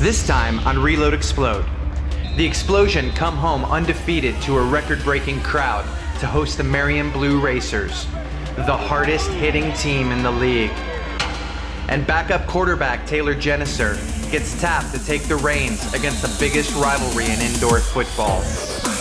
This time on Reload Explode. The Explosion come home undefeated to a record-breaking crowd to host the Marion Blue Racers, the hardest hitting team in the league. And backup quarterback Taylor Genuser gets tapped to take the reins against the biggest rivalry in indoor football.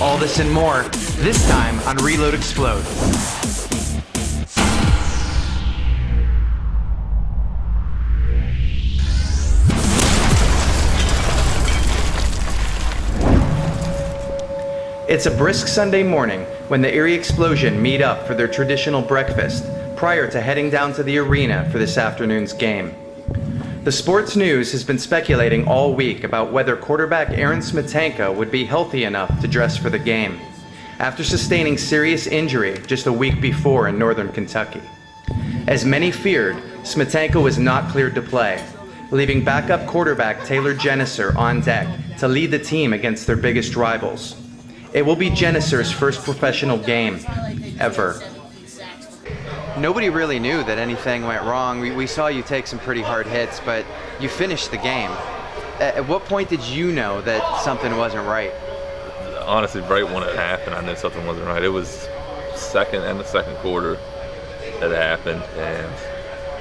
All this and more, this time on Reload Explode. It's a brisk Sunday morning when the Erie Explosion meet up for their traditional breakfast prior to heading down to the arena for this afternoon's game. The sports news has been speculating all week about whether quarterback Aaron Smetanka would be healthy enough to dress for the game, after sustaining serious injury just a week before in northern Kentucky. As many feared, Smetanka was not cleared to play, leaving backup quarterback Taylor Genuser on deck to lead the team against their biggest rivals. It will be Genuser's first professional game ever. Nobody really knew that anything went wrong. We saw you take some pretty hard hits, but you finished the game. At what point did you know that something wasn't right? Honestly, right when it happened, I knew something wasn't right. It was the second quarter that it happened, and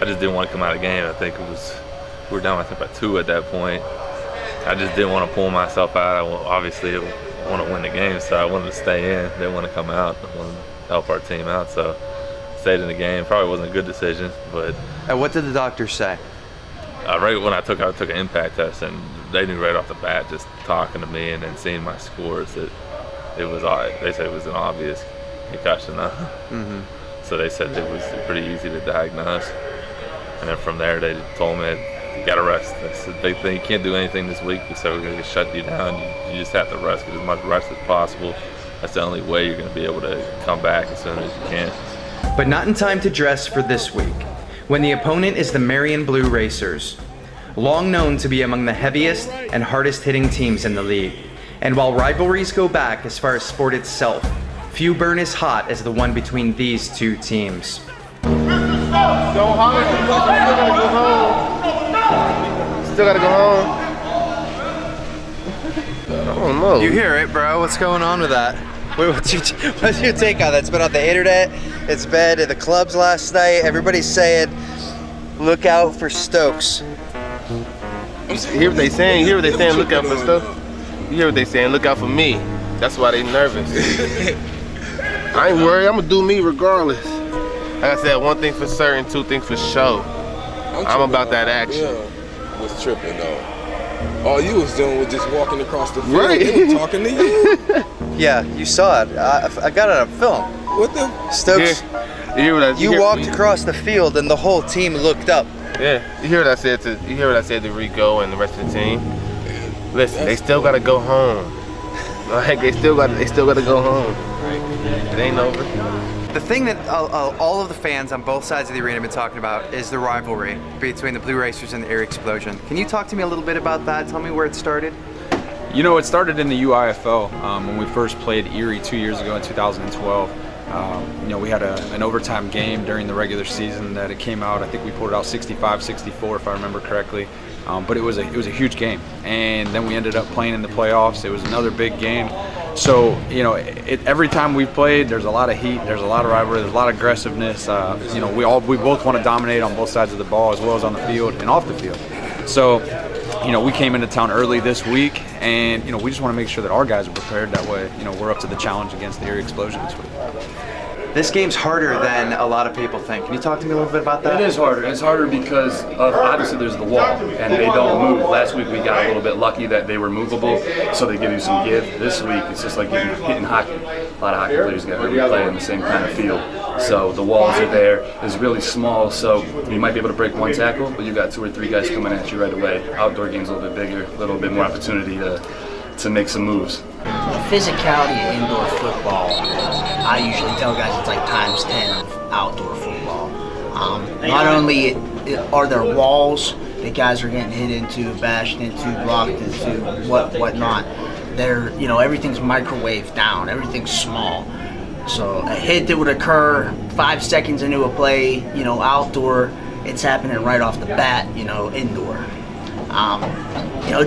I just didn't want to come out of the game. I think we were down, I think, by 2 at that point. I just didn't want to pull myself out. Obviously, I want to win the game, so I wanted to stay in. Didn't want to come out. I wanted to help our team out, so stayed in the game. Probably wasn't a good decision, but. And what did the doctor say? Right when I took an impact test, and they knew right off the bat, just talking to me and then seeing my scores, that it was. They said it was an obvious concussion. Mm-hmm. So they said it was pretty easy to diagnose, and then from there they told me, you got to rest. They said you can't do anything this week, so we're going to shut you down. You just have to rest, get as much rest as possible. That's the only way you're going to be able to come back as soon as you can. But not in time to dress for this week, when the opponent is the Marion Blue Racers, long known to be among the heaviest and hardest hitting teams in the league. And while rivalries go back as far as sport itself, few burn as hot as the one between these two teams. Don't holler too much, you still gotta go home. Still gotta go home. I don't know. You hear it, bro. What's going on with that? What's your take on that? It's been on the internet. It's been at the clubs last night. Everybody's saying, look out for Stokes. You hear what they saying? Look out for Stokes? You hear what they saying? Look out for me. That's why they nervous. I ain't worried. I'm gonna do me regardless. Like I said, one thing for certain, 2 things for sure. I'm about that action. Yeah, was tripping though. All you was doing was just walking across the field. Right. They were talking to you. Yeah, you saw it. I got it on film. What the? Stokes, you walked across the field and the whole team looked up. Yeah, you hear what I said to Rico and the rest of the team. Listen, they still gotta go home. Like they still gotta go home. It ain't over. The thing that all of the fans on both sides of the arena have been talking about is the rivalry between the Blue Racers and the Erie Explosion. Can you talk to me a little bit about that? Tell me where it started. You know, it started in the UIFL when we first played Erie 2 years ago in 2012. You know, we had an overtime game during the regular season that it came out. I think we pulled it out 65-64 if I remember correctly. But it was a huge game, and then we ended up playing in the playoffs. It was another big game. So, you know, every time we've played, there's a lot of heat, there's a lot of rivalry, there's a lot of aggressiveness. You know, we both want to dominate on both sides of the ball as well as on the field and off the field. So, you know, we came into town early this week, and, you know, we just want to make sure that our guys are prepared. That way, you know, we're up to the challenge against the Erie Explosion this week. This game's harder than a lot of people think. Can you talk to me a little bit about that? It is harder. It's harder because obviously there's the wall, and they don't move. Last week we got a little bit lucky that they were movable, so they give you some give. This week it's just like hitting hockey. A lot of hockey players get hurt. We play in the same kind of field, so the walls are there. It's really small, so you might be able to break one tackle, but you got 2 or 3 guys coming at you right away. Outdoor game's a little bit bigger, a little bit more opportunity to make some moves. The physicality of indoor football, I usually tell guys it's like times 10 of outdoor football. Not only are there walls that guys are getting hit into, bashed into, blocked into, whatnot. They're, you know, everything's microwaved down, everything's small. So a hit that would occur 5 seconds into a play, you know, outdoor, it's happening right off the bat, you know, indoor.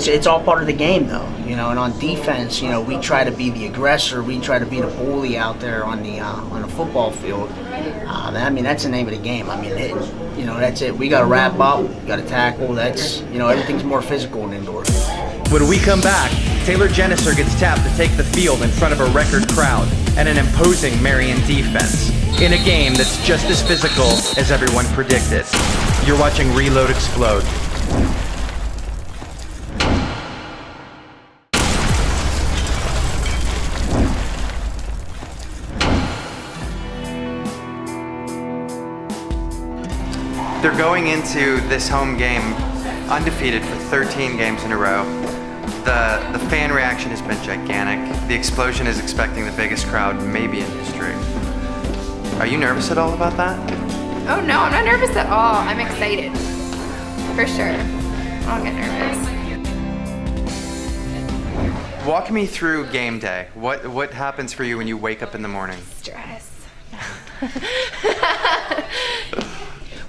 It's all part of the game, though. And on defense, we try to be the aggressor, we try to be the bully out there on the football field. That's the name of the game. That's it. We got to wrap up, we got to tackle. That's everything's more physical in indoor. When we come back, Taylor Genuser gets tapped to take the field in front of a record crowd and an imposing Marion defense in a game that's just as physical as everyone predicted. You're watching Reload Explode. They're going into this home game undefeated for 13 games in a row. The fan reaction has been gigantic. The Explosion is expecting the biggest crowd maybe in history. Are you nervous at all about that? Oh no, I'm not nervous at all. I'm excited. For sure. I don't get nervous. Walk me through game day. What happens for you when you wake up in the morning? Stress.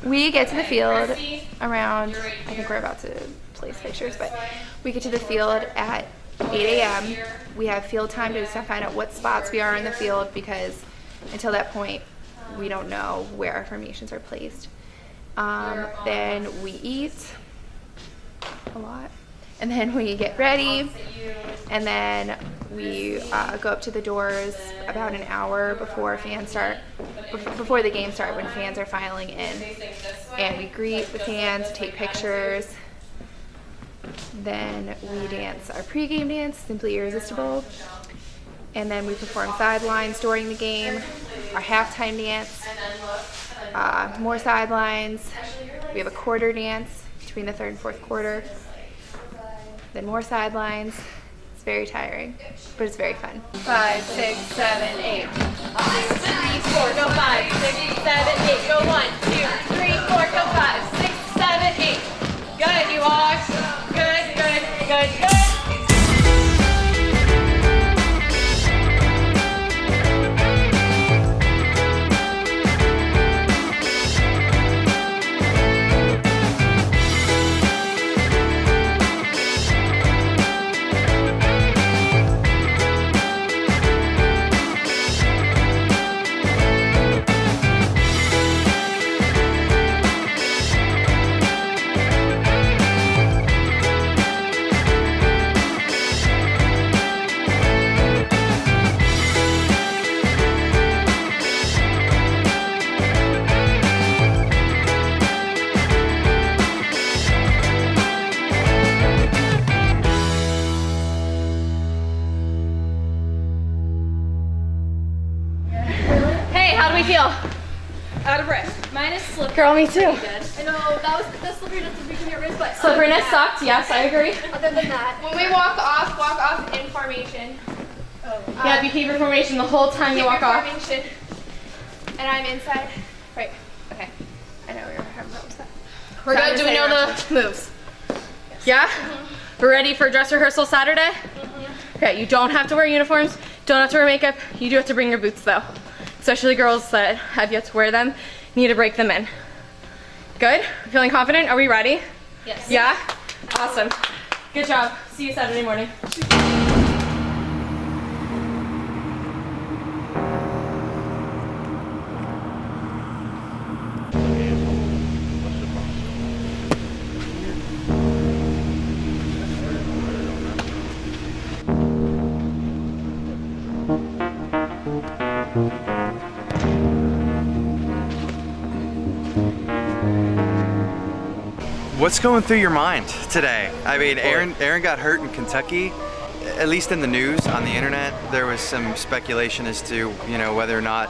We get to the field around, I think we're about to place pictures, but we get to the field at 8 a.m. We have field time to find out what spots we are in the field, because until that point, we don't know where our formations are placed. Then we eat a lot, and then we get ready, and then we go up to the doors about an hour before before the game starts, when fans are filing in, and we greet the fans, take pictures. Then we dance our pregame dance, Simply Irresistible, and then we perform sidelines during the game, our halftime dance, more sidelines. We have a quarter dance between the third and fourth quarter, then more sidelines. It's very tiring, but it's very fun. 5, 6, 7, 8. 3, 4, go 5, 6, 7, 8. Go 1, 2, 3, 4, go 5, 6, 7, 8. Good, you are. Good, good, good, good. Feel out of breath. Mine is slippery. Girl, me too. I know that was the slipperiness was between your wrist, but slipperiness sucked. Yes, I agree. Other than that, when we walk off in formation. Yeah, be keep your formation the whole time you walk off. Formation. And I'm inside. Right. Okay. I know we're having problems with that. We're good. Do we know the moves? Yes. Yeah. We're ready for dress rehearsal Saturday. Okay. You don't have to wear uniforms. Don't have to wear makeup. You do have to bring your boots though. Especially girls that have yet to wear them, need to break them in. Good? Feeling confident? Are we ready? Yes. Yeah? Awesome. Good job. See you Saturday morning. What's going through your mind today? I mean, Aaron got hurt in Kentucky. At least in the news, on the internet, there was some speculation as to, whether or not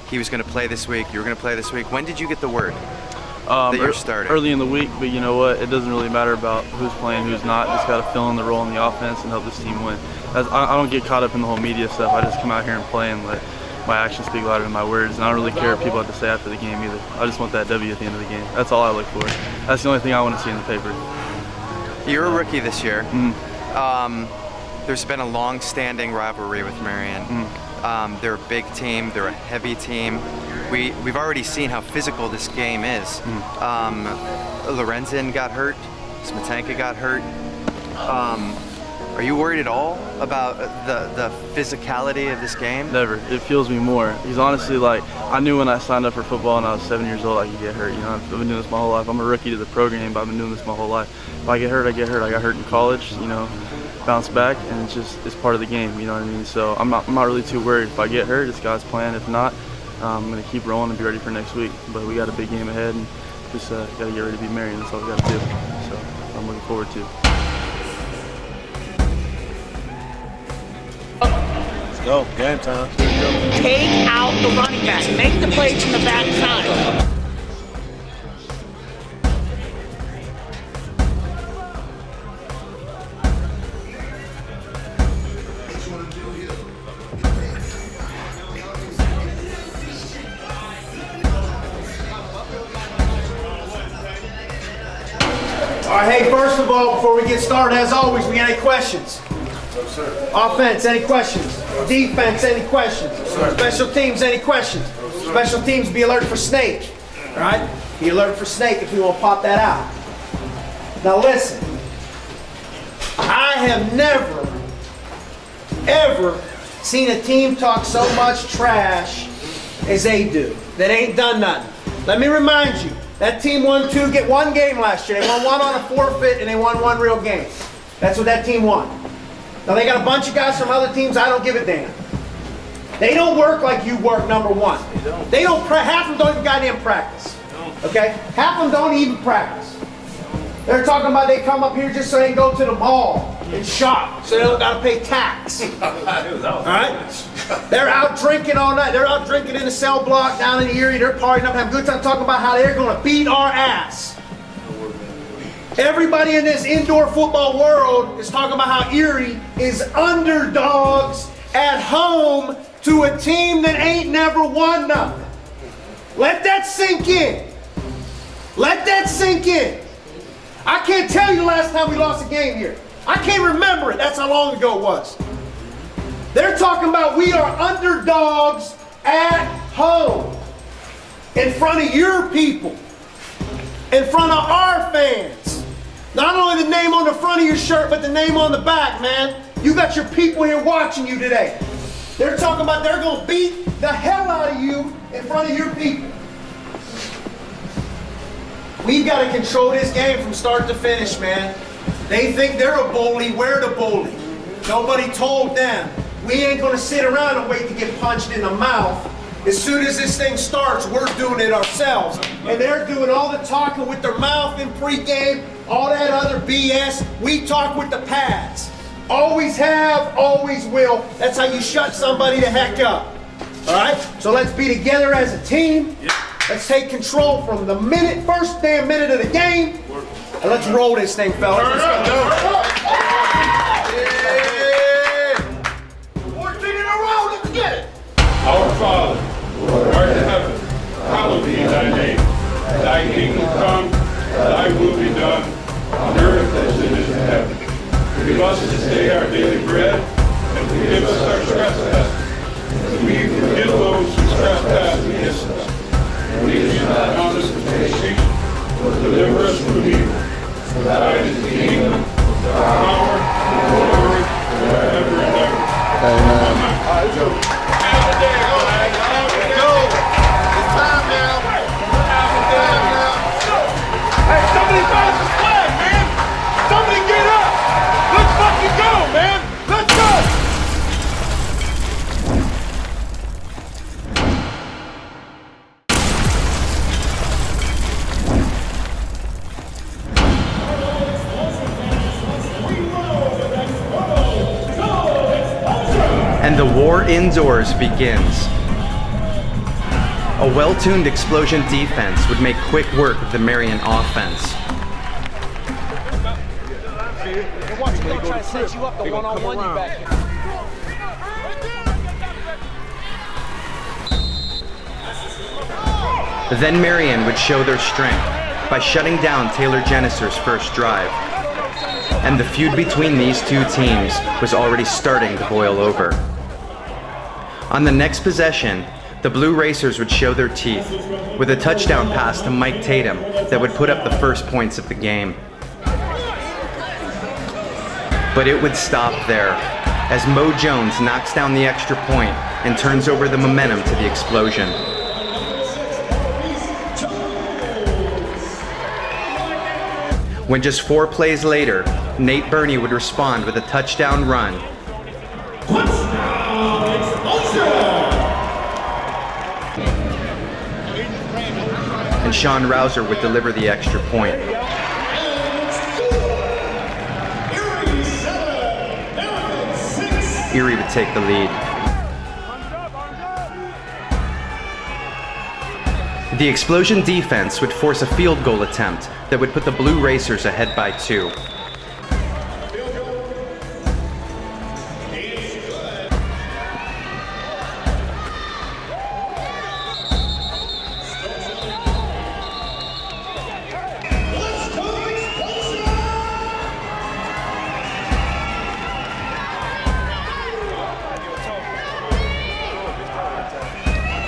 he was going to play this week, you were going to play this week. When did you get the word that you're starting? Early in the week, but you know what? It doesn't really matter about who's playing, who's not. Just got to fill in the role in the offense and help this team win. I don't get caught up in the whole media stuff. I just come out here and play and let my actions speak louder than my words, and I don't really care what people have to say after the game either. I just want that W at the end of the game. That's all I look for. That's the only thing I want to see in the paper. You're a rookie this year. There's been a long-standing rivalry with Marion. They're a big team. They're a heavy team. We've already seen how physical this game is. Lorenzen got hurt Smetanka got hurt. Are you worried at all about the physicality of this game? Never. It fuels me more. Because honestly, like, I knew when I signed up for football and I was 7 years old I could get hurt. You know, I've been doing this my whole life. I'm a rookie to the program, but I've been doing this my whole life. If I get hurt, I get hurt. I got hurt in college, you know, bounce back, and it's part of the game, you know what I mean? So I'm not really too worried. If I get hurt, it's God's plan. If not, I'm going to keep rolling and be ready for next week. But we got a big game ahead, and just got to get ready to be Marion. That's all we got to do. So I'm looking forward to it. Go, game time. Take out the running back. Make the plays from the backside. All right, hey, first of all, before we get started, as always, we got any questions? No, sir. Offense, any questions? Defense, any questions? Special teams, any questions? Special teams, be alert for snake. All right? Be alert for snake if you want to pop that out. Now listen, I have never, ever seen a team talk so much trash as they do. That ain't done nothing. Let me remind you, that team won get one game last year. They won one on a forfeit and they won one real game. That's what that team won. Now they got a bunch of guys from other teams, I don't give a damn. They don't work like you work, number one. They don't, half of them don't even goddamn practice. Okay? Half of them don't even practice. They're talking about they come up here just so they can go to the mall and shop, so they don't gotta pay tax. Alright? They're out drinking all night. They're out drinking in the cell block down in Erie. They're partying up, having a good time, talking about how they're gonna beat our ass. Everybody in this indoor football world is talking about how Erie is underdogs at home to a team that ain't never won nothing. Let that sink in. Let that sink in. I can't tell you the last time we lost a game here. I can't remember it. That's how long ago it was. They're talking about we are underdogs at home in front of your people, in front of our fans. Not only the name on the front of your shirt, but the name on the back, man. You got your people here watching you today. They're talking about they're going to beat the hell out of you in front of your people. We've got to control this game from start to finish, man. They think they're a bully, we're the bully. Nobody told them. We ain't going to sit around and wait to get punched in the mouth. As soon as this thing starts, we're doing it ourselves. And they're doing all the talking with their mouth in pregame, all that other BS. We talk with the pads. Always have, always will. That's how you shut somebody the heck up. All right? So let's be together as a team. Let's take control from the first damn minute of the game. And let's roll this thing, fellas. Let's go. 14 in a row, let's get it. Our Father, who art in heaven, hallowed be thy name. Thy kingdom come, thy will be done, on earth as it is in heaven. Give us this day our daily bread, and forgive us our trespasses, as we forgive those who trespass against us. And lead us not into temptation, but deliver us from evil. For thine is the kingdom, the power, and the glory, forever and ever. Amen. It's time now. Hey, somebody bounce the flag, man! Somebody get up! Let's fucking go, man! Let's go! And the war indoors begins. A well-tuned Explosion defense would make quick work of the Marion offense. They're trying to set you up the one-on-one, you back here. Then Marion would show their strength by shutting down Taylor Genuser's first drive. And the feud between these two teams was already starting to boil over. On the next possession, the Blue Racers would show their teeth with a touchdown pass to Mike Tatum that would put up the first points of the game. But it would stop there, as Mo Jones knocks down the extra point and turns over the momentum to the Explosion. When just 4 plays later, Nate Burney would respond with a touchdown run. And Sean Rouser would deliver the extra point. Erie would take the lead. The Explosion defense would force a field goal attempt that would put the Blue Racers ahead by 2.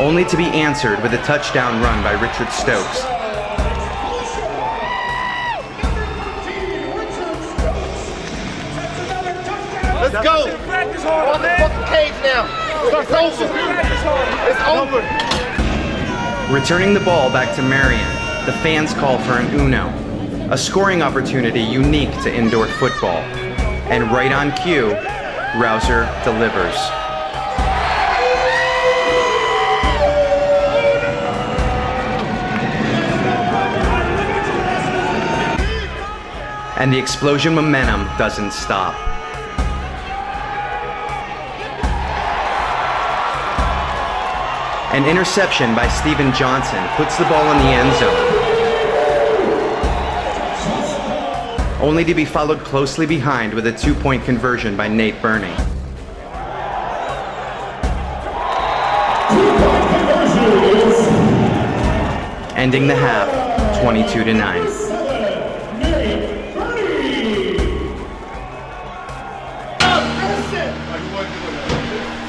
Only to be answered with a touchdown run by Richard Stokes. Let's go. We're on the fucking cage now. It's over. It's over. Returning the ball back to Marion, the fans call for an Uno, a scoring opportunity unique to indoor football. And right on cue, Rouser delivers. And the Explosion momentum doesn't stop. An interception by Steven Johnson puts the ball in the end zone, only to be followed closely behind with a 2-point conversion by Nate Burney. Ending the half 22-9.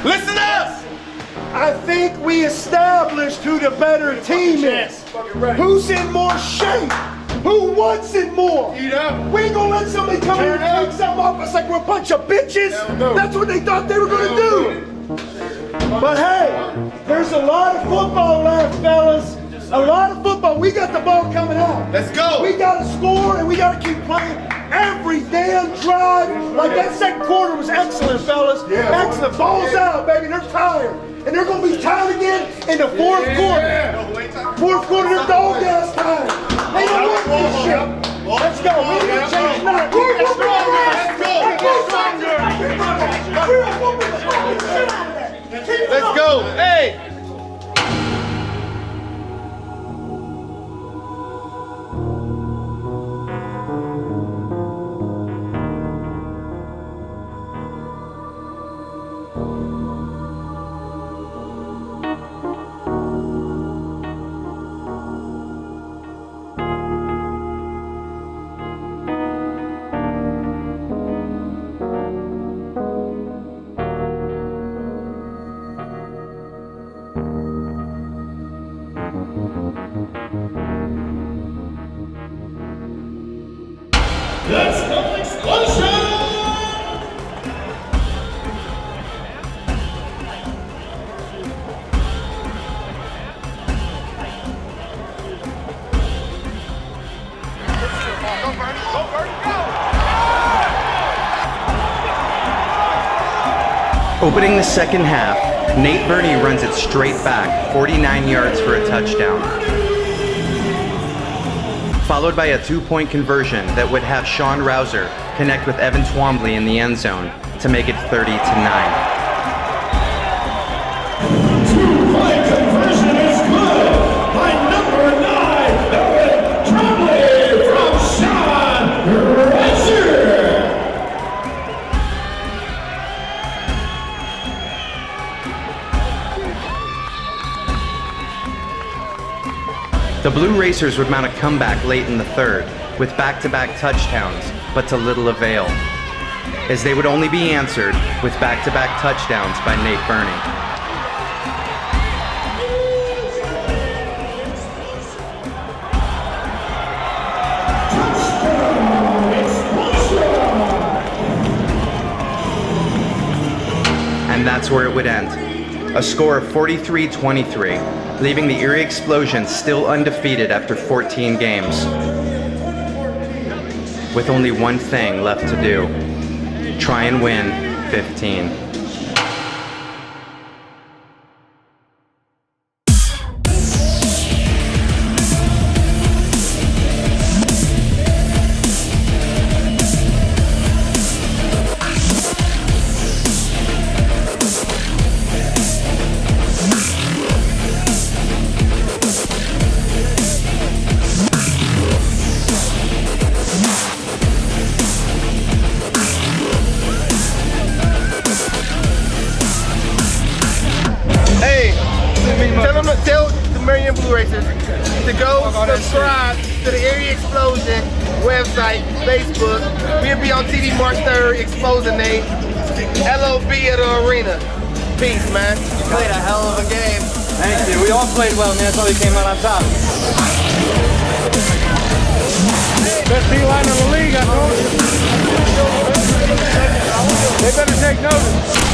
Listen up! I think we established who the better team is. Who's in more shape? Who wants it more? We ain't gonna let somebody come in and take something off us like we're a bunch of bitches. That's what they thought they were gonna do. But hey, there's a lot of football left, fellas. A lot of football. We got the ball coming out. Let's go. We gotta score and we gotta keep playing every damn drive. Like that second quarter was excellent, fellas. Excellent. Ball's out, baby. They're tired. And they're gonna be tired again in the fourth quarter. Fourth quarter, they're dog ass tired. They don't want this shit. Let's go. We need to change now. Let's go. Hey. Let's go Explosion! Opening the second half, Nate Burney runs it straight back, 49 yards for a touchdown. Followed by a 2-point conversion that would have Sean Rouser connect with Evan Twombly in the end zone to make it 30-9. 2-point conversion is good by number 9, Evan Twombly from Sean Rouser. The Blue Racers would mount a comeback late in the third, with back-to-back touchdowns, but to little avail, as they would only be answered with back-to-back touchdowns by Nate Burney. and that's where it would end. A score of 43-23, leaving the Erie Explosion still undefeated after 14 games, with only one thing left to do: try and win 15. Tell the Marion Blue Racers to go subscribe to the Erie Explosion website, Facebook. We'll be on TV March 3rd, exposing Nate. LOB at the arena. Peace, man. You played a hell of a game. Thank you. We all played well, man. That's why we came out on top. Best D-line in the league, I know. They better take notice.